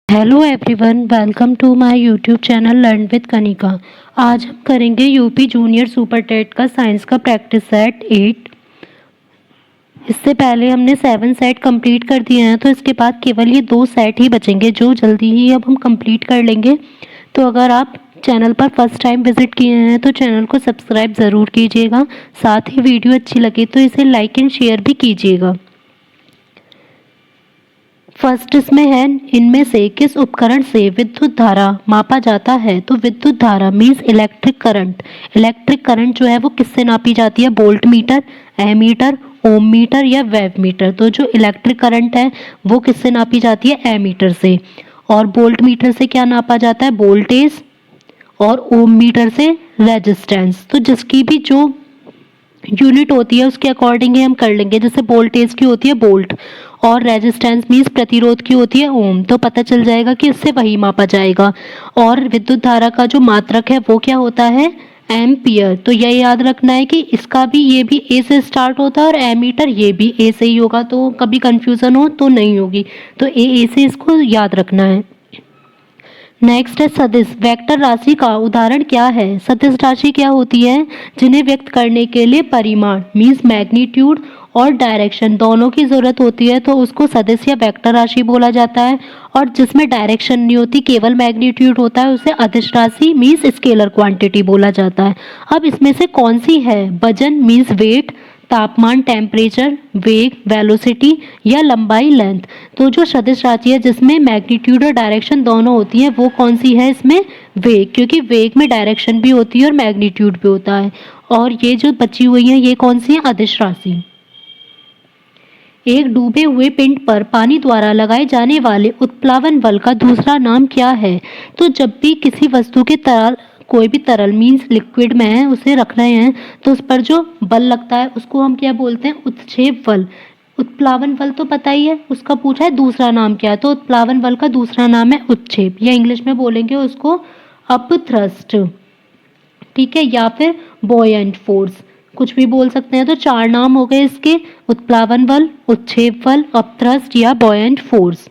Hello everyone, welcome to my YouTube channel learn with Kanika. आज हम करेंगे यूपी जूनियर सुपर टेट का science का प्रैक्टिस सेट 8। इससे पहले हमने 7 सेट कंप्लीट कर दिए हैं, तो इसके बाद केवल ये 2 सेट ही बचेंगे जो जल्दी ही अब हम कंप्लीट कर लेंगे। तो अगर आप चैनल पर फर्स्ट टाइम विजिट किए हैं तो चैनल को सब्सक्राइब ज़रूर कीजिएगा। साथ ही वीडियो अच्छी लगे तो इसे लाइक एंड शेयर भी कीजिएगा। फर्स्ट इसमें है, इनमें से किस उपकरण से विद्युत धारा मापा जाता है। तो विद्युत धारा means electric current. Electric current जो है वो किससे नापी जाती है? वोल्ट मीटर, एमीटर, ओम मीटर या वेव मीटर। तो जो इलेक्ट्रिक करंट है वो किससे नापी जाती है? एमीटर से। और वोल्ट मीटर से क्या नापा जाता है? वोल्टेज। और ओम मीटर से रेजिस्टेंस। तो जिसकी भी जो यूनिट होती है उसके अकॉर्डिंग ही हम कर लेंगे। जैसे वोल्टेज की होती है वोल्ट और रेजिस्टेंस मीन्स प्रतिरोध की होती है ओम, तो पता चल जाएगा कि इससे वही मापा जाएगा। और विद्युत धारा का जो मात्रक है वो क्या होता है? एम्पियर। तो यह याद रखना है कि इसका भी ये भी ए से स्टार्ट होता है और एमीटर ये भी ए से ही होगा, तो कभी कंफ्यूजन हो तो नहीं होगी। तो ए से इसको याद रखना है। नेक्स्ट है सदिश। वेक्टर राशि का उदाहरण क्या है? सदिश राशि क्या होती है? जिन्हें व्यक्त करने के लिए परिमाण मीन्स मैग्नीट्यूड और डायरेक्शन दोनों की जरूरत होती है, तो उसको सदिश या वेक्टर राशि बोला जाता है। और जिसमें डायरेक्शन नहीं होती, केवल मैग्नीट्यूड होता है, उसे अदिश राशि मीन्स स्केलर क्वांटिटी बोला जाता है। अब इसमें से कौन सी है? वजन मीन्स वेट, तापमान टेम्परेचर, वेग वेलोसिटी या लंबाई लेंथ। तो जो सदिश राशि है जिसमें मैग्नीट्यूड और डायरेक्शन दोनों होती है वो कौन सी है? इसमें वेग, क्योंकि वेग में डायरेक्शन भी होती है और मैग्नीट्यूड भी होता है। और ये जो बची हुई है ये कौन सी है? अदिश राशि। एक डूबे हुए पिंड पर पानी द्वारा लगाए जाने वाले उत्प्लावन बल का दूसरा नाम क्या है? तो जब भी किसी वस्तु के तरल, कोई भी तरल मीन्स लिक्विड में है, उसे रख रहे हैं तो उस पर जो बल लगता है उसको हम क्या बोलते हैं? उत्क्षेप बल। उत्प्लावन बल तो पता ही है, उसका पूछा है दूसरा नाम क्या है, तो उत्प्लावन बल का दूसरा नाम है उत्क्षेप, या इंग्लिश में बोलेंगे उसको अपथ्रस्ट। ठीक है, या फिर बॉयंट फोर्स, कुछ भी बोल सकते हैं। तो 4 नाम हो गए इसके: उत्प्लावन बल, उत्क्षेप बल, अपथ्रस्ट या बॉयंट फोर्स।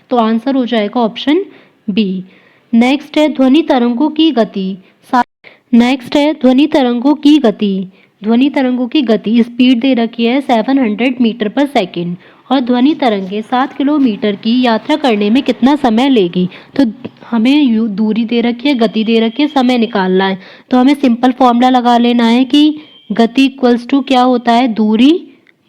तो आंसर हो जाएगा ऑप्शन बी। नेक्स्ट है ध्वनि तरंगों की गति। नेक्स्ट है ध्वनि तरंगों की गति। ध्वनि तरंगों की गति स्पीड दे रखी है 700 मीटर पर सेकेंड। और ध्वनि तरंगे 7 किलोमीटर की यात्रा करने में कितना समय लेगी? तो हमें दूरी दे रखी है, गति दे रखी है, समय निकालना है। तो हमें सिंपल फॉर्मूला लगा लेना है कि गति इक्वल्स टू क्या होता है? दूरी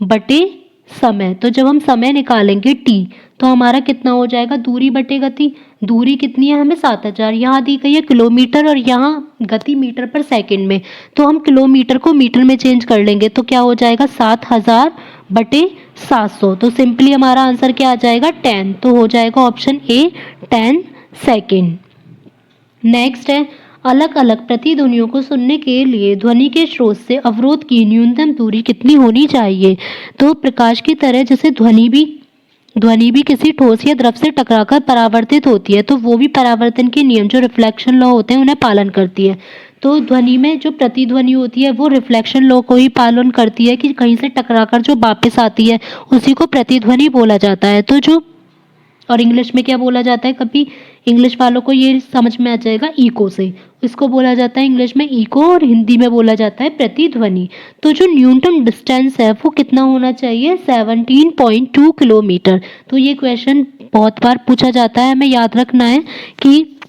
बटे समय। तो जब हम समय निकालेंगे टी, तो हमारा कितना हो जाएगा? दूरी बटे गति। दूरी कितनी है? हमें 7000 यहाँ दी गई है किलोमीटर, और यहाँ गति मीटर पर सेकंड में। तो हम किलोमीटर को मीटर में चेंज कर लेंगे, तो क्या हो जाएगा? 7000 बटे 700। तो सिंपली हमारा आंसर क्या आ जाएगा? 10। तो हो जाएगा ऑप्शन ए 10 सेकेंड। नेक्स्ट है अलग अलग प्रतिध्वनियों को सुनने के लिए ध्वनि के स्रोत से अवरोध की न्यूनतम दूरी कितनी होनी चाहिए? तो प्रकाश की तरह जैसे ध्वनि भी किसी ठोस या द्रव से टकराकर परावर्तित होती है, तो वो भी परावर्तन के नियम जो रिफ्लेक्शन लॉ होते हैं उन्हें पालन करती है। तो ध्वनि में जो प्रतिध्वनि होती है वो रिफ्लेक्शन लॉ को ही पालन करती है कि कहीं से टकराकर जो वापस आती है उसी को प्रतिध्वनि बोला जाता है। तो जो, और इंग्लिश में क्या बोला जाता है? कभी इंग्लिश वालों को ये समझ में आ जाएगा इको से, इसको बोला जाता है इंग्लिश में इको और हिंदी में बोला जाता है प्रतिध्वनि। तो जो न्यूनतम डिस्टेंस है वो कितना होना चाहिए? 17.2 किलोमीटर। तो ये क्वेश्चन बहुत बार पूछा जाता है, हमें याद रखना है कि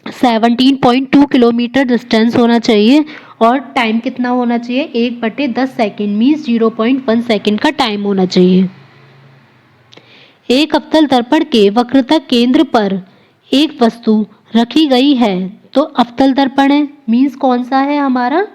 17.2 किलोमीटर डिस्टेंस होना चाहिए। और टाइम कितना होना चाहिए? 1/10 सेकेंड मीन्स 0.1 सेकेंड का टाइम होना चाहिए। एक अवतल दर्पण के वक्रता केंद्र पर एक वस्तु रखी गई है, तो अवतल दर्पण है मीन्स कौन सा है हमारा?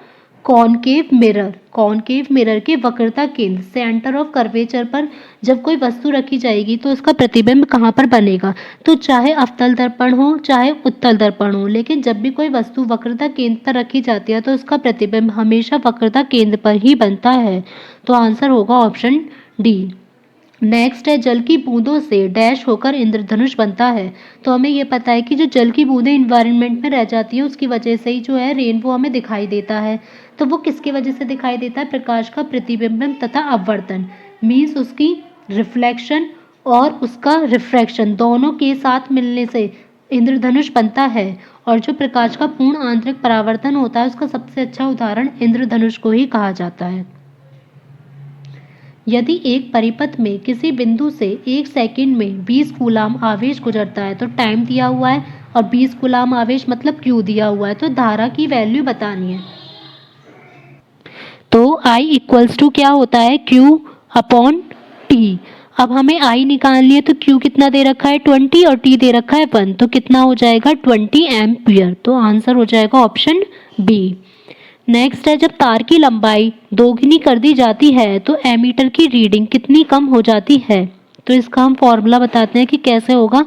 Concave mirror. कॉनकेव मिरर के वक्रता केंद्र सेंटर ऑफ कर्वेचर पर जब कोई वस्तु रखी जाएगी तो उसका प्रतिबिंब कहाँ पर बनेगा? तो चाहे अवतल दर्पण हो चाहे उत्तल दर्पण हो, लेकिन जब भी कोई वस्तु वक्रता केंद्र पर रखी जाती है तो उसका प्रतिबिंब हमेशा वक्रता केंद्र पर ही बनता है। तो आंसर होगा ऑप्शन डी। नेक्स्ट है जल की बूंदों से डैश होकर इंद्रधनुष बनता है। तो हमें ये पता है कि जो जल की बूंदें इन्वायरमेंट में रह जाती हैं उसकी वजह से ही जो है रेनबो हमें दिखाई देता है। तो वो किसकी वजह से दिखाई देता है? प्रकाश का प्रतिबिंबन तथा अपवर्तन मीन्स उसकी रिफ्लेक्शन और उसका रिफ्रैक्शन दोनों के साथ मिलने से इंद्रधनुष बनता है। और जो प्रकाश का पूर्ण आंतरिक परावर्तन होता है उसका सबसे अच्छा उदाहरण इंद्रधनुष को ही कहा जाता है। यदि एक परिपथ में किसी बिंदु से 1 सेकंड में 20 कूलाम आवेश गुजरता है तो टाइम दिया हुआ है, और 20 कूलाम आवेश मतलब Q दिया हुआ है, तो धारा की वैल्यू बतानी है। तो I इक्वल्स टू क्या होता है, Q अपॉन T। अब हमें I निकालनी है तो Q कितना दे रखा है 20 और T दे रखा है 1, तो कितना हो जाएगा 20 एम्पियर। तो आंसर हो जाएगा ऑप्शन बी। नेक्स्ट है, जब तार की लंबाई दोगुनी कर दी जाती है तो एमीटर की रीडिंग कितनी कम हो जाती है। तो इसका हम फॉर्मूला बताते हैं कि कैसे होगा।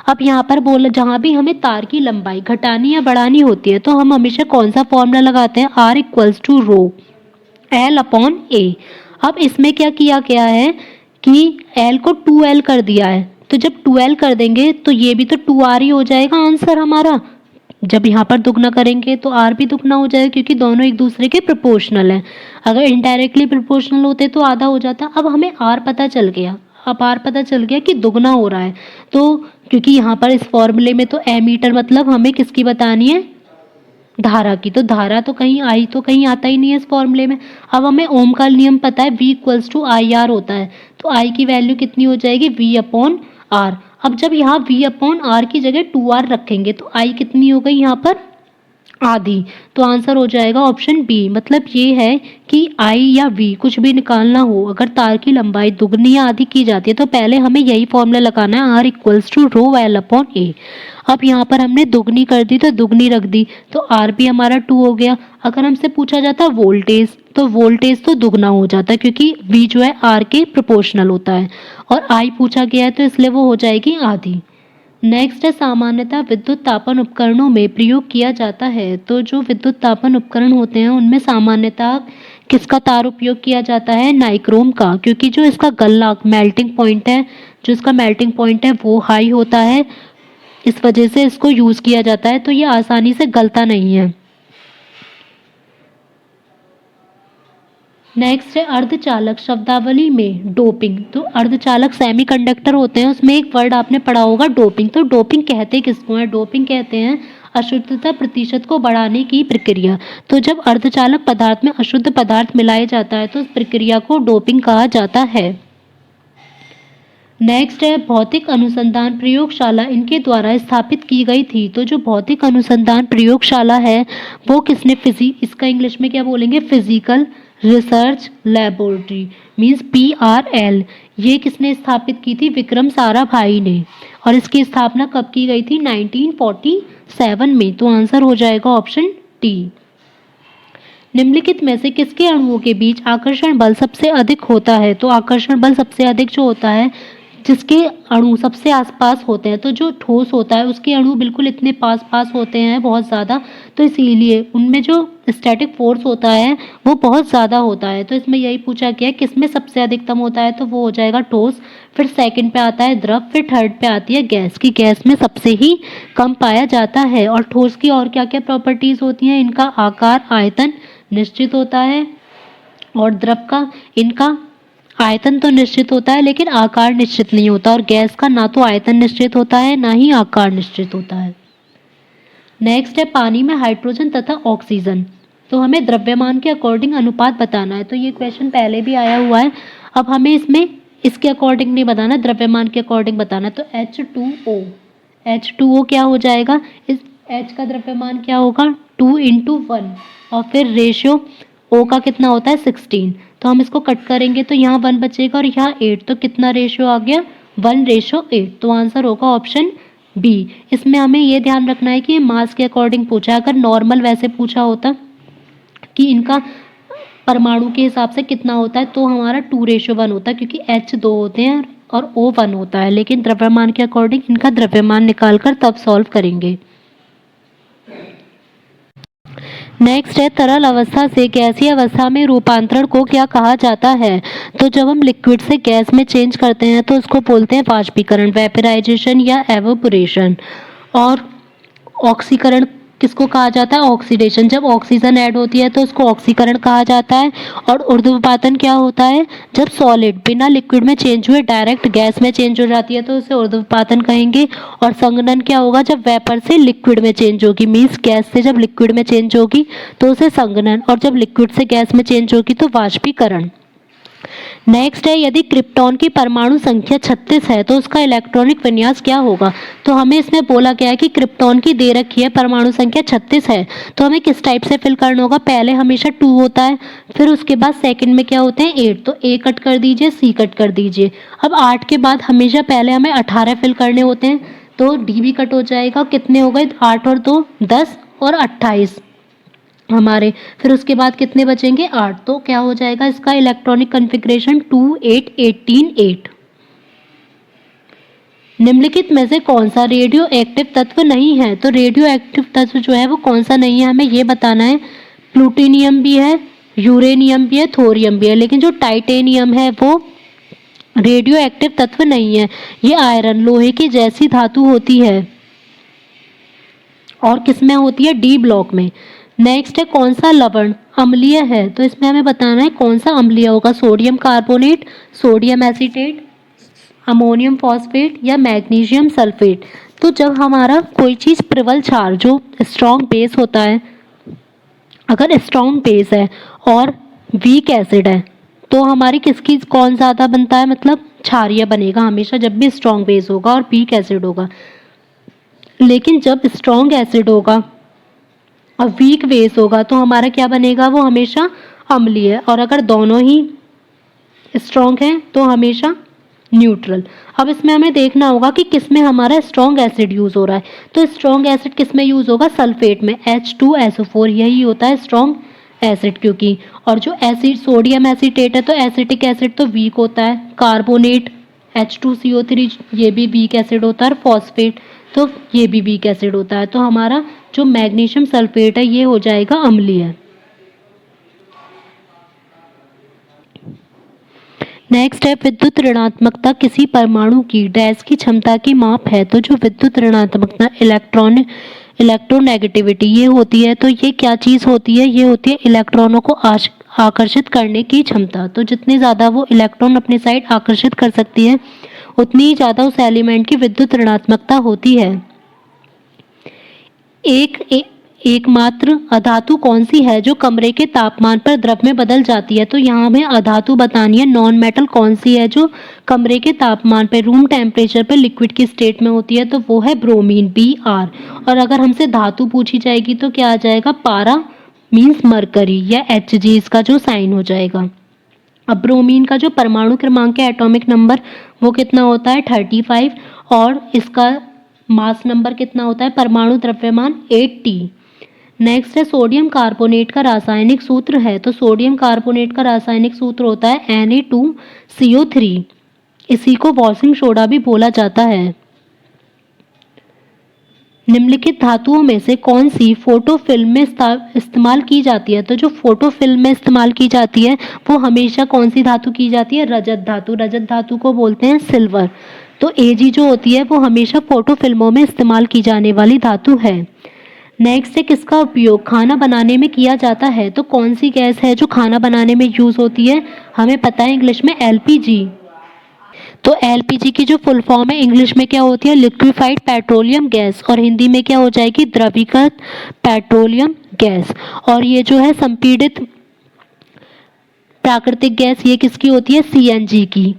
अब यहाँ पर बोला जहाँ भी हमें तार की लंबाई घटानी या बढ़ानी होती है तो हम हमेशा कौन सा फॉर्मूला लगाते हैं, R equals to rho L upon A. अब इसमें क्या किया गया है कि L को 2L कर दिया है, तो जब 2L कर देंगे तो ये भी तो 2R ही हो जाएगा आंसर हमारा। जब यहाँ पर दुगना करेंगे तो R भी दुगना हो जाएगा क्योंकि दोनों एक दूसरे के प्रोपोर्शनल हैं। अगर इनडायरेक्टली प्रोपोर्शनल होते तो आधा हो जाता। अब हमें R पता चल गया, अब R पता चल गया कि दुगना हो रहा है, तो क्योंकि यहाँ पर इस फॉर्मूले में तो एमीटर मतलब हमें किसकी बतानी है, धारा की। तो धारा तो कहीं आई तो कहीं आता ही नहीं है इस फॉर्मूले में। अब हमें ओम का नियम पता है, V equals to I R होता है, तो I की वैल्यू कितनी हो जाएगी V अपॉन आर। अब जब यहाँ V अपॉन आर की जगह 2R रखेंगे तो I कितनी हो गई यहाँ पर आधी, तो आंसर हो जाएगा ऑप्शन बी। मतलब ये है कि I या V कुछ भी निकालना हो, अगर तार की लंबाई दुगनी या आधी की जाती है तो पहले हमें यही फॉर्मूला लगाना है, R equals to rho L upon A. अब यहाँ पर हमने दुगनी कर दी तो दुगनी रख दी, तो R भी हमारा 2 हो गया। अगर हमसे पूछा जाता वोल्टेज तो वोल्टेज तो दुगना हो जाता क्योंकि V जो है R के प्रोपोर्शनल होता है, और I पूछा गया है तो इसलिए वो हो जाएगी आधी। नेक्स्ट है, सामान्यतः विद्युत तापन उपकरणों में प्रयोग किया जाता है। तो जो विद्युत तापन उपकरण होते हैं उनमें सामान्यतः किसका तार उपयोग किया जाता है, नाइक्रोम का, क्योंकि जो इसका गल्ला मेल्टिंग पॉइंट है, जो इसका मेल्टिंग पॉइंट है वो हाई होता है, इस वजह से इसको यूज किया जाता है, तो ये आसानी से गलता नहीं है। नेक्स्ट है, अर्धचालक शब्दावली में डोपिंग। तो अर्धचालक सेमीकंडक्टर होते हैं, उसमें एक वर्ड आपने पढ़ा होगा डोपिंग। तो डोपिंग कहते किसको है, डोपिंग कहते हैं अशुद्धता प्रतिशत को बढ़ाने की प्रक्रिया। तो जब अर्धचालक पदार्थ में अशुद्ध पदार्थ मिलाया जाता है तो उस प्रक्रिया को डोपिंग कहा जाता है। नेक्स्ट है, भौतिक अनुसंधान प्रयोगशाला इनके द्वारा स्थापित की गई थी। तो जो भौतिक अनुसंधान प्रयोगशाला है वो किसने, इसका इंग्लिश में क्या बोलेंगे, physical research laboratory means PRL, ये किसने स्थापित की थी, विक्रम साराभाई ने। और इसकी स्थापना कब की गई थी, 1947 में। तो आंसर हो जाएगा ऑप्शन डी। निम्नलिखित में से किसके अणुओं के बीच आकर्षण बल सबसे अधिक होता है। तो आकर्षण बल सबसे अधिक जो होता है जिसके अणु सबसे आसपास होते हैं, तो जो ठोस होता है उसके अणु बिल्कुल इतने पास पास होते हैं बहुत ज़्यादा, तो इसीलिए उनमें जो स्टैटिक फोर्स होता है वो बहुत ज़्यादा होता है। तो इसमें यही पूछा गया किसमें सबसे अधिकतम होता है, तो वो हो जाएगा ठोस, फिर सेकंड पे आता है द्रव, फिर थर्ड पे आती है गैस, की गैस में सबसे ही कम पाया जाता है। और ठोस की और क्या क्या प्रॉपर्टीज़ होती हैं, इनका आकार आयतन निश्चित होता है, और द्रव का इनका आयतन तो निश्चित होता है लेकिन आकार निश्चित नहीं होता, और गैस का ना तो आयतन निश्चित होता है ना ही आकार निश्चित होता है। नेक्स्ट है, पानी में हाइड्रोजन तथा ऑक्सीजन। तो हमें द्रव्यमान के अकॉर्डिंग अनुपात बताना है। तो ये क्वेश्चन पहले भी आया हुआ है, अब हमें इसमें इसके अकॉर्डिंग नहीं बताना, द्रव्यमान के अकॉर्डिंग बताना। तो H2O क्या हो जाएगा, इस H का द्रव्यमान क्या होगा 2:1, और फिर रेशियो O का कितना होता है 16। तो हम इसको कट करेंगे तो यहाँ 1 बचेगा और यहाँ 8, तो कितना रेशियो आ गया 1:8। तो आंसर होगा ऑप्शन बी। इसमें हमें ये ध्यान रखना है कि मास के अकॉर्डिंग पूछा, अगर नॉर्मल वैसे पूछा होता कि इनका परमाणु के हिसाब से कितना होता है तो हमारा 2:1 होता है, क्योंकि H 2 होते हैं और O 1 होता है, लेकिन द्रव्यमान के अकॉर्डिंग इनका द्रव्यमान निकाल कर तब सॉल्व करेंगे। नेक्स्ट है, तरल अवस्था से गैसीय अवस्था में रूपांतरण को क्या कहा जाता है। तो जब हम लिक्विड से गैस में चेंज करते हैं तो उसको बोलते हैं वाष्पीकरण, वेपराइजेशन या एवोपोरेशन। और ऑक्सीकरण किसको कहा जाता है? ऑक्सीडेशन। जब ऑक्सीजन ऐड होती है तो उसको ऑक्सीकरण कहा जाता है। और ऊर्ध्वपातन क्या होता है? जब सॉलिड बिना लिक्विड में चेंज हुए डायरेक्ट गैस में चेंज हो जाती है तो उसे ऊर्ध्वपातन कहेंगे। और संघनन क्या होगा? जब वेपर से लिक्विड में चेंज होगी, मीन्स गैस से जब लिक्विड में चेंज होगी तो उसे संघनन, और जब लिक्विड से गैस में चेंज होगी तो वाष्पीकरण। नेक्स्ट है, यदि क्रिप्टॉन की परमाणु संख्या 36 है तो उसका इलेक्ट्रॉनिक विन्यास क्या होगा? तो हमें इसमें बोला गया है कि क्रिप्टॉन की दे रखी है परमाणु संख्या 36 है, तो हमें किस टाइप से फिल करना होगा? पहले हमेशा 2 होता है, फिर उसके बाद सेकंड में क्या होते हैं? 8। तो ए कट कर दीजिए, सी कट कर दीजिए। अब 8 के बाद हमेशा पहले हमें 18 फिल करने होते हैं, तो डी भी कट हो जाएगा। कितने हो गए? 8 और 2 10 और 28 हमारे। फिर उसके बाद कितने बचेंगे? 8। तो क्या हो जाएगा इसका इलेक्ट्रॉनिक कॉन्फ़िगरेशन? 2 8 18 8। निम्नलिखित में से कौन सा रेडियो एक्टिव तत्व नहीं है? तो रेडियो एक्टिव तत्व जो है वो कौन सा नहीं है, हमें ये बताना है। प्लूटोनियम भी है, यूरेनियम भी है, थोरियम भी है, लेकिन जो टाइटेनियम है वो रेडियो एक्टिव तत्व नहीं है। ये आयरन, लोहे की जैसी धातु होती है। और किस में होती है? डी ब्लॉक में। नेक्स्ट है, कौन सा लवण अम्लीय है? तो इसमें हमें बताना है कौन सा अम्लीय होगा। Sodium carbonate, sodium acetate, ammonium phosphate या मैग्नीशियम सल्फेट। तो जब हमारा कोई चीज़ प्रबल क्षार जो स्ट्रॉन्ग बेस होता है, अगर स्ट्रॉन्ग बेस है और वीक एसिड है तो हमारी किसकी कौन ज़्यादा बनता है? मतलब क्षारीय बनेगा हमेशा जब भी स्ट्रॉन्ग बेस होगा और वीक एसिड होगा। लेकिन जब स्ट्रॉन्ग एसिड होगा और वीक बेस होगा तो हमारा क्या बनेगा? वो हमेशा अम्लीय। और अगर दोनों ही स्ट्रॉन्ग हैं तो हमेशा न्यूट्रल। अब इसमें हमें देखना होगा कि किस में हमारा स्ट्रॉन्ग एसिड यूज़ हो रहा है। तो स्ट्रॉन्ग एसिड किस में यूज़ होगा? सल्फेट में, H2SO4 यही होता है स्ट्रॉन्ग एसिड क्योंकि। और जो एसिड सोडियम एसीटेट है तो एसिटिक एसिड तो वीक होता है। कार्बोनेट H2CO3 ये भी वीक एसिड होता है। और फॉस्फेट तो ये भी वीक एसिड होता है। तो हमारा जो मैग्नीशियम सल्फेट है ये हो जाएगा अम्लीय। नेक्स्ट है, विद्युत ऋणात्मकता किसी परमाणु की डैश की क्षमता की माप है। तो जो विद्युत ऋणात्मकता इलेक्ट्रोनेगेटिविटी ये होती है, तो ये क्या चीज़ होती है? ये होती है इलेक्ट्रॉनों को आकर्षित करने की क्षमता। तो जितने ज़्यादा वो इलेक्ट्रॉन अपनी साइड आकर्षित कर सकती है उतनी ही ज़्यादा उस एलिमेंट की विद्युत ऋणात्मकता होती है। एकमात्र अधातु कौन सी है जो कमरे के तापमान पर द्रव में बदल जाती है? तो यहाँ हमें अधातु बतानी है। नॉन मेटल कौन सी है जो कमरे के तापमान पर रूम टेम्परेचर पर लिक्विड की स्टेट में होती है? तो वो है ब्रोमीन, Br। और अगर हमसे धातु पूछी जाएगी तो क्या आ जाएगा? पारा मीन्स मरकरी या Hg इसका जो साइन हो जाएगा। अब ब्रोमीन का जो परमाणु क्रमांक है एटॉमिक नंबर वो कितना होता है? 35। और इसका मास नंबर कितना होता है? परमाणु द्रव्यमान 8T। नेक्स्ट है, सोडियम कार्बोनेट का रासायनिक सूत्र है। तो सोडियम कार्बोनेट का रासायनिक सूत्र होता है Na2CO3। इसी को वॉशिंग सोडा भी बोला जाता है। निम्नलिखित धातुओं में से कौन सी फोटो फिल्म में इस्तेमाल की जाती है? तो जो फोटो फिल्म में इस्तेमाल की जाती है वो हमेशा कौन सी धातु की जाती है? रजत धातु। रजत धातु को बोलते हैं सिल्वर। तो Ag जो होती है वो हमेशा फोटो फिल्मों में इस्तेमाल की जाने वाली धातु है। नेक्स्ट है, किसका उपयोग खाना बनाने में किया जाता है? तो कौन सी गैस है जो खाना बनाने में यूज़ होती है? हमें पता है इंग्लिश में LPG। तो LPG की जो फुल फॉर्म है इंग्लिश में क्या होती है? Liquefied petroleum gas. और हिंदी में क्या हो जाएगी? द्रवीकृत पेट्रोलियम गैस। और ये जो है संपीड़ित प्राकृतिक गैस ये किसकी होती है? CNG की।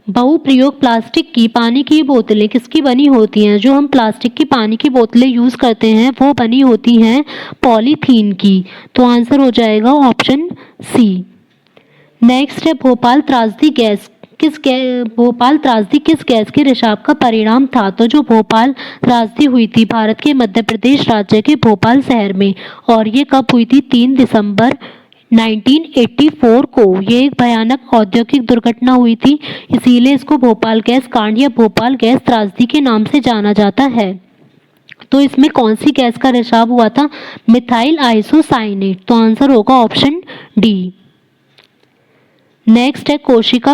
बहुप्रयोग प्लास्टिक की पानी की बोतलें किसकी बनी होती हैं? जो हम प्लास्टिक की पानी की बोतलें यूज़ करते हैं वो बनी होती हैं पॉलीथीन की। तो आंसर हो जाएगा ऑप्शन सी। नेक्स्ट है, भोपाल त्रासदी किस गैस के रिसाव का परिणाम था? तो जो भोपाल त्रासदी हुई थी भारत के मध्य प्रदेश राज्य के भोपाल शहर में, और ये कब हुई थी? 3 दिसंबर 1984 को। ये एक भयानक औद्योगिक दुर्घटना हुई थी, इसीलिए इसको भोपाल गैस कांड या भोपाल गैस त्रासदी के नाम से जाना जाता है। तो इसमें कौन सी गैस का रिसाव हुआ था? Methyl isocyanate. तो आंसर होगा ऑप्शन डी। नेक्स्ट है, कोशिका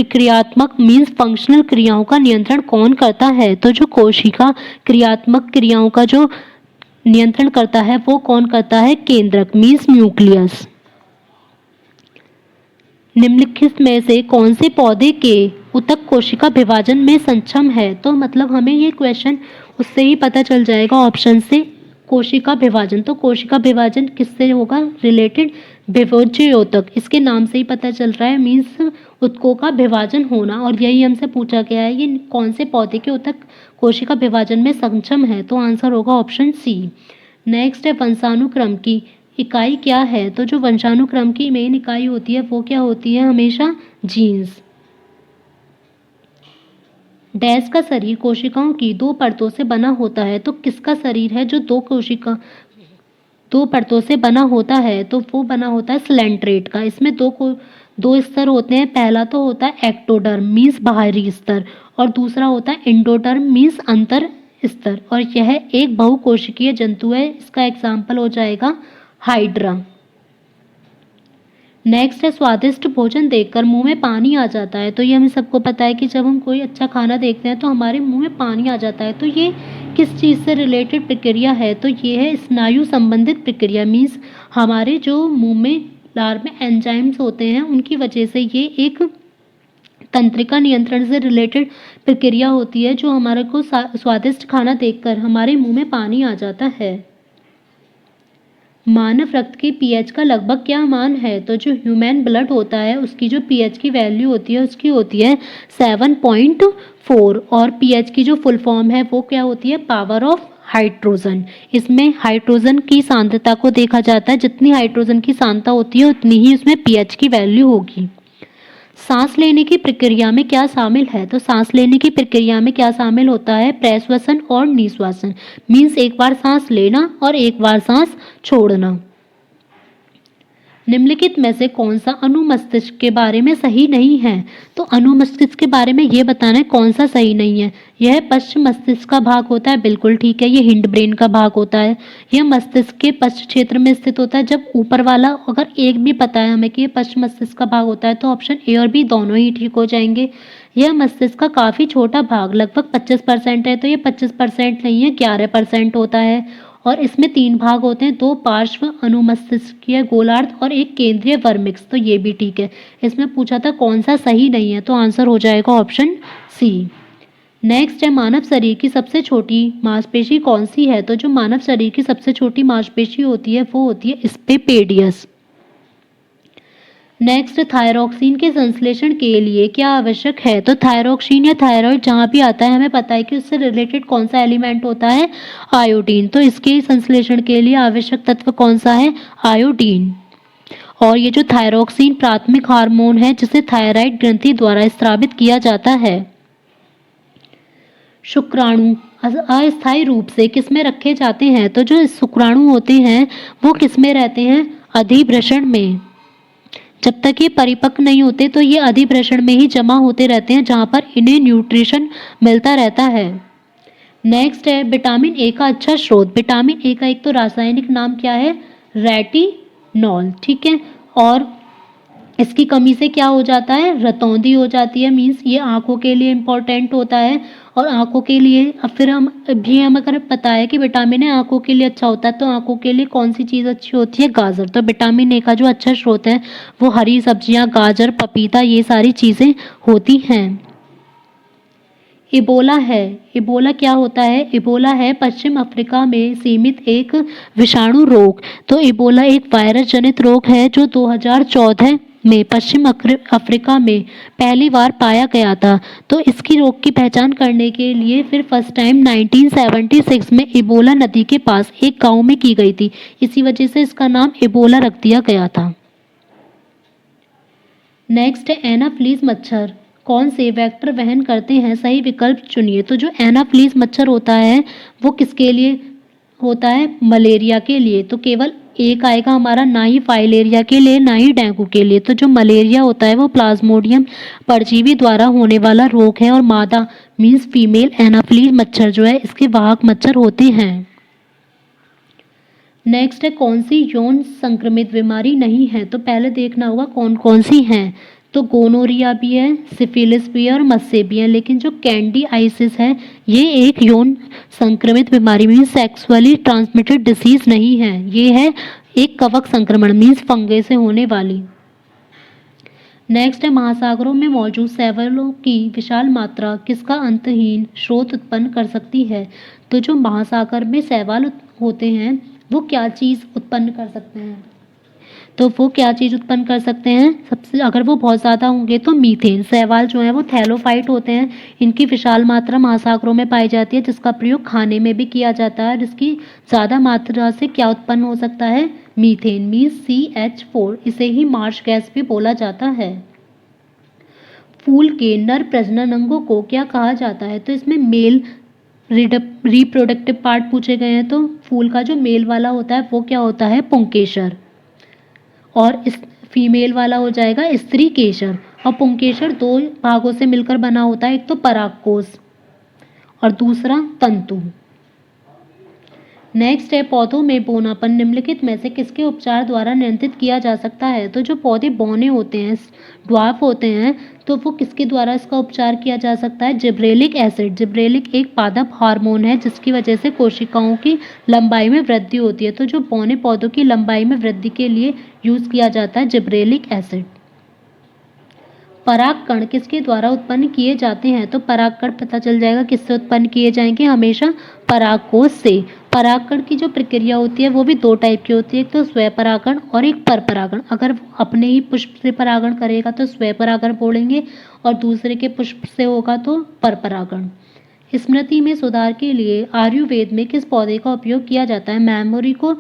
क्रियात्मक मीन्स फंक्शनल क्रियाओं का नियंत्रण कौन करता है? तो जो कोशिका क्रियात्मक क्रियाओं का जो नियंत्रण करता है वो कौन करता है? केंद्रक मीन्स न्यूक्लियस। निम्नलिखित में से कौन से पौधे के ऊतक कोशिका विभाजन में सक्षम है? तो मतलब हमें ये क्वेश्चन उससे ही पता चल जाएगा ऑप्शन से, कोशिका विभाजन। तो कोशिका विभाजन किससे होगा रिलेटेड? विभोज्योतक, इसके नाम से ही पता चल रहा है, मीन्स ऊतकों का विभाजन होना। और यही हमसे पूछा गया है, ये कौन से पौधे के ऊतक कोशिका विभाजन में सक्षम है? तो आंसर होगा ऑप्शन सी। नेक्स्ट है वंशानुक्रम की इकाई क्या है? तो जो वंशानुक्रम की मेन इकाई होती है वो क्या होती है? हमेशा जीन्स। डैश का शरीर कोशिकाओं की दो परतों से बना होता है, तो किसका शरीर है जो दो परतों से बना होता है? तो वो बना होता है स्लेंट्रेट का। इसमें दो स्तर होते हैं, पहला तो होता है एक्टोडर्म मीन्स बाहरी स्तर, और दूसरा होता है एंडोडर्म मीन्स अंतर स्तर। और यह एक बहुकोशिकीय जंतु है, इसका एग्जाम्पल हो जाएगा हाइड्रा। नेक्स्ट है स्वादिष्ट भोजन देखकर मुंह में पानी आ जाता है। तो ये हमें सबको पता है कि जब हम कोई अच्छा खाना देखते हैं तो हमारे मुंह में पानी आ जाता है। तो ये किस चीज़ से रिलेटेड प्रक्रिया है? तो ये है स्नायु संबंधित प्रक्रिया, मीन्स हमारे जो मुंह में लार में एंजाइम्स होते हैं उनकी वजह से ये एक तंत्रिका नियंत्रण से रिलेटेड प्रक्रिया होती है, जो हमारे को स्वादिष्ट खाना देखकर हमारे मुंह में पानी आ जाता है। मानव रक्त के पीएच का लगभग क्या मान है? तो जो ह्यूमन ब्लड होता है उसकी जो पीएच की वैल्यू होती है उसकी होती है 7.4, और पीएच की जो फुल फॉर्म है वो क्या होती है? Power of hydrogen. इसमें हाइड्रोजन की सांद्रता को देखा जाता है, जितनी हाइड्रोजन की सांद्रता होती है उतनी ही उसमें पीएच की वैल्यू होगी। सांस लेने की प्रक्रिया में क्या शामिल है? तो सांस लेने की प्रक्रिया में क्या शामिल होता है? प्रश्वसन और निश्वासन, मीन्स एक बार सांस लेना और एक बार सांस छोड़ना। निम्नलिखित में से कौन सा अनुमस्तिष्क के बारे में सही नहीं है? तो अनुमस्तिष्क के बारे में ये बताना है कौन सा सही नहीं है। यह पश्च मस्तिष्क का भाग होता है, बिल्कुल ठीक है। ये हिंड ब्रेन का भाग होता है। यह मस्तिष्क के पश्च क्षेत्र में स्थित होता है। जब ऊपर वाला अगर एक भी पता है हमें कि ये पश्च मस्तिष्क का भाग होता है तो ऑप्शन ए और बी दोनों ही ठीक हो जाएंगे। यह मस्तिष्क का काफ़ी छोटा भाग लगभग 25% है, तो ये 25% नहीं है, 11% होता है। और इसमें 3 भाग होते हैं, 2 पार्श्व अनुमस्तिष्कीय गोलार्ध और एक केंद्रीय वर्मिक्स। तो ये भी ठीक है। इसमें पूछा था कौन सा सही नहीं है, तो आंसर हो जाएगा ऑप्शन सी। नेक्स्ट है मानव शरीर की सबसे छोटी मांसपेशी कौन सी है? तो जो मानव शरीर की सबसे छोटी मांसपेशी होती है वो होती है स्पेपेडियस। नेक्स्ट थायरोक्सिन के संश्लेषण के लिए क्या आवश्यक है? तो थायरोक्सिन या थायराइड जहाँ भी आता है हमें पता है कि उससे रिलेटेड कौन सा एलिमेंट होता है? आयोडीन। तो इसके संश्लेषण के लिए आवश्यक तत्व कौन सा है? आयोडीन। और ये जो थायरोक्सिन प्राथमिक हार्मोन है जिसे थायराइड ग्रंथि द्वारा स्रावित किया जाता है। शुक्राणु अस्थायी रूप से किसमें रखे जाते हैं? तो जो शुक्राणु होते हैं वो किसमें रहते हैं? अधिवृषण में। जब तक ये परिपक्व नहीं होते तो ये अधिवृषण में ही जमा होते रहते हैं, जहाँ पर इन्हें न्यूट्रिशन मिलता रहता है। नेक्स्ट है विटामिन ए का अच्छा स्रोत। विटामिन ए का एक तो रासायनिक नाम क्या है? रेटिनॉल, ठीक है। और इसकी कमी से क्या हो जाता है? रतौंधी हो जाती है, मीन्स ये आंखों के लिए इम्पोर्टेंट होता है। और आंखों के लिए फिर हम अगर पता है कि विटामिन ए आंखों के लिए अच्छा होता है, तो आंखों के लिए कौन सी चीज़ अच्छी होती है? गाजर। तो विटामिन ए का जो अच्छा स्रोत है वो हरी सब्जियां, गाजर, पपीता, ये सारी चीज़ें होती हैं। इबोला है। इबोला क्या होता है? इबोला है पश्चिम अफ्रीका में सीमित एक विषाणु रोग। तो इबोला एक वायरस जनित रोग है जो 2014 में पश्चिम अफ्रीका में पहली बार पाया गया था। तो इसकी रोग की पहचान करने के लिए फिर फर्स्ट टाइम 1976 में इबोला नदी के पास एक गांव में की गई थी। इसी वजह से इसका नाम इबोला रख दिया गया था। नेक्स्ट है एनाफ्लीज मच्छर कौन से वेक्टर वहन करते हैं? सही विकल्प चुनिए। तो जो एनाफ्लीज मच्छर होता है वो किसके लिए होता है? मलेरिया के लिए। तो केवल एक आएगा हमारा, ना ही फाइलेरिया के लिए ना ही डेंगू के लिए। तो जो मलेरिया होता है वो प्लाज्मोडियम परजीवी द्वारा होने वाला रोग है, और मादा मीन्स फीमेल एनाफ्लीज मच्छर जो है इसके वाहक मच्छर होते हैं। नेक्स्ट है कौन सी यौन संक्रमित बीमारी नहीं है? तो पहले देखना होगा कौन कौन सी हैं। तो गोनोरिया भी है, सिफिलिस भी है और मस्से भी है। लेकिन जो कैंडिडाइसिस है ये एक यौन संक्रमित बीमारी मीन सेक्सुअली ट्रांसमिटेड डिसीज नहीं है, ये है एक कवक संक्रमण मीन्स फंगे से होने वाली। नेक्स्ट है, महासागरों में मौजूद शैवालों की विशाल मात्रा किसका अंतहीन स्रोत उत्पन्न कर सकती है। तो जो महासागर में शैवाल होते हैं वो क्या चीज़ उत्पन्न कर सकते हैं, तो वो क्या चीज़ उत्पन्न कर सकते हैं, सबसे अगर वो बहुत ज़्यादा होंगे तो मीथेन। शैवाल जो है वो थैलोफाइट होते हैं, इनकी विशाल मात्रा महासागरों में पाई जाती है जिसका प्रयोग खाने में भी किया जाता है। जिसकी ज़्यादा मात्रा से क्या उत्पन्न हो सकता है, मीथेन मीन्स CH4, इसे ही मार्श गैस भी बोला जाता है। फूल के नर प्रजनन अंगों को क्या कहा जाता है, तो इसमें मेल रिप्रोडक्टिव पार्ट पूछे गए हैं। तो फूल का जो मेल वाला होता है वो क्या होता है, पुंकेसर, और इस फीमेल वाला हो जाएगा स्त्री केसर। और पुंकेसर दो भागों से मिलकर बना होता है, एक तो परागकोश और दूसरा तंतु। नेक्स्ट है, पौधों में बौनापन निम्नलिखित में से किसके उपचार द्वारा नियंत्रित किया जा सकता है। तो जो पौधे बौने होते हैं, ड्वार्फ होते हैं, तो वो किसके द्वारा इसका उपचार किया जा सकता है, जिब्रेलिक एसिड। जिब्रेलिक एक पादप हार्मोन है जिसकी वजह से कोशिकाओं की लंबाई में वृद्धि होती है। तो जो बौने पौधों की लंबाई में वृद्धि के लिए यूज़ किया जाता है जिब्रेलिक एसिड। परागकण किसके द्वारा उत्पन्न किए जाते हैं, तो परागकण पता चल जाएगा किससे उत्पन्न किए जाएंगे, हमेशा परागकोश से। परागकण की जो प्रक्रिया होती है वो भी दो टाइप की होती है, एक तो स्वपरागण और एक परपरागण। अगर अपने ही पुष्प से परागण करेगा तो स्वपरागण बोलेंगे और दूसरे के पुष्प से होगा तो परपरागण। स्मृति में सुधार के लिए आयुर्वेद में किस पौधे का उपयोग किया जाता है, मेमोरी को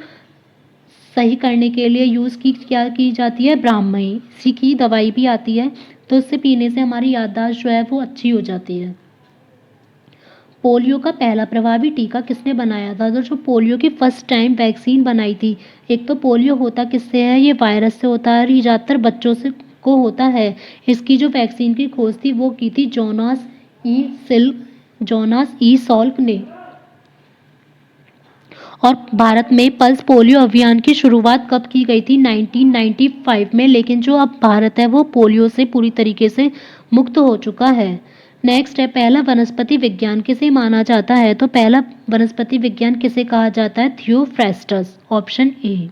सही करने के लिए यूज़ क्या की जाती है, ब्राह्मणी। इसी की दवाई भी आती है, तो इससे पीने से हमारी याददाश्त जो है वो अच्छी हो जाती है। पोलियो का पहला प्रभावी टीका किसने बनाया था, तो जो पोलियो की फर्स्ट टाइम वैक्सीन बनाई थी, एक तो पोलियो होता किससे है, ये वायरस से होता है और ये ज़्यादातर बच्चों से को होता है। इसकी जो वैक्सीन की खोज थी वो की थी जोनास ई सॉल्क ने। और भारत में पल्स पोलियो अभियान की शुरुआत कब की गई थी, 1995 में। लेकिन जो अब भारत है वो पोलियो से पूरी तरीके से मुक्त हो चुका है। नेक्स्ट है, पहला वनस्पति विज्ञान किसे माना जाता है, तो पहला वनस्पति विज्ञान किसे कहा जाता है, थियोफ्रेस्टस, ऑप्शन ए।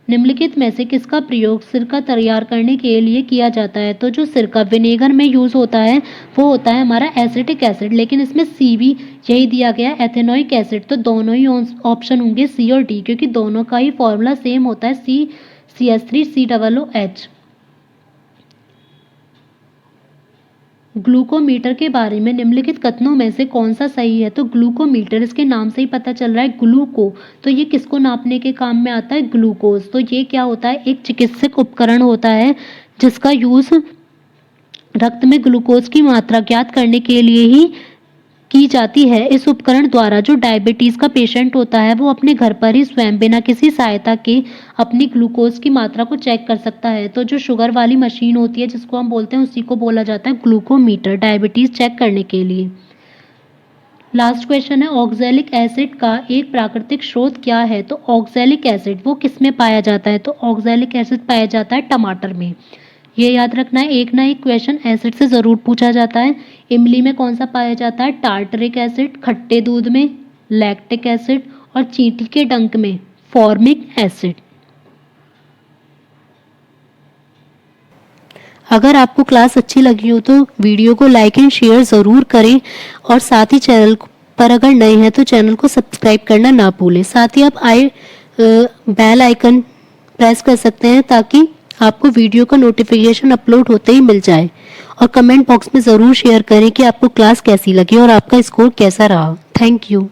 निम्नलिखित में से किसका प्रयोग सिरका तैयार करने के लिए किया जाता है, तो जो सिरका विनेगर में यूज़ होता है वो होता है हमारा एसिटिक एसिड, लेकिन इसमें सी भी यही दिया गया एथेनोइक एसिड। तो दोनों ही ऑप्शन होंगे सी और डी, क्योंकि दोनों का ही फॉर्मूला सेम होता है, CH3COOH। ग्लूकोमीटर के बारे में निम्नलिखित कथनों में से कौन सा सही है, तो ग्लूकोमीटर, इसके नाम से ही पता चल रहा है ग्लूको, तो ये किसको नापने के काम में आता है, ग्लूकोज। तो ये क्या होता है, एक चिकित्सक उपकरण होता है जिसका यूज़ रक्त में ग्लूकोज की मात्रा ज्ञात करने के लिए ही की जाती है। इस उपकरण द्वारा जो डायबिटीज़ का पेशेंट होता है वो अपने घर पर ही स्वयं बिना किसी सहायता के अपनी ग्लूकोज की मात्रा को चेक कर सकता है। तो जो शुगर वाली मशीन होती है जिसको हम बोलते हैं उसी को बोला जाता है ग्लूकोमीटर, डायबिटीज़ चेक करने के लिए। लास्ट क्वेश्चन है, ऑक्सैलिक एसिड का एक प्राकृतिक स्रोत क्या है, तो ऑक्सैलिक एसिड वो किस में पाया जाता है, तो ऑक्सैलिक एसिड पाया जाता है टमाटर में। ये याद रखना है, एक ना एक क्वेश्चन एसिड से ज़रूर पूछा जाता है। इमली में कौन सा पाया जाता है, टार्टरिक एसिड, खट्टे दूध में लैक्टिक एसिड और चींटी के डंक में फॉर्मिक एसिड। अगर आपको क्लास अच्छी लगी हो तो वीडियो को लाइक एंड शेयर ज़रूर करें और साथ ही चैनल पर अगर नए हैं तो चैनल को सब्सक्राइब करना ना भूलें। साथ ही आप बेल आइकन प्रेस कर सकते हैं ताकि आपको वीडियो का नोटिफिकेशन अपलोड होते ही मिल जाए। और कमेंट बॉक्स में ज़रूर शेयर करें कि आपको क्लास कैसी लगी और आपका स्कोर कैसा रहा। Thank you.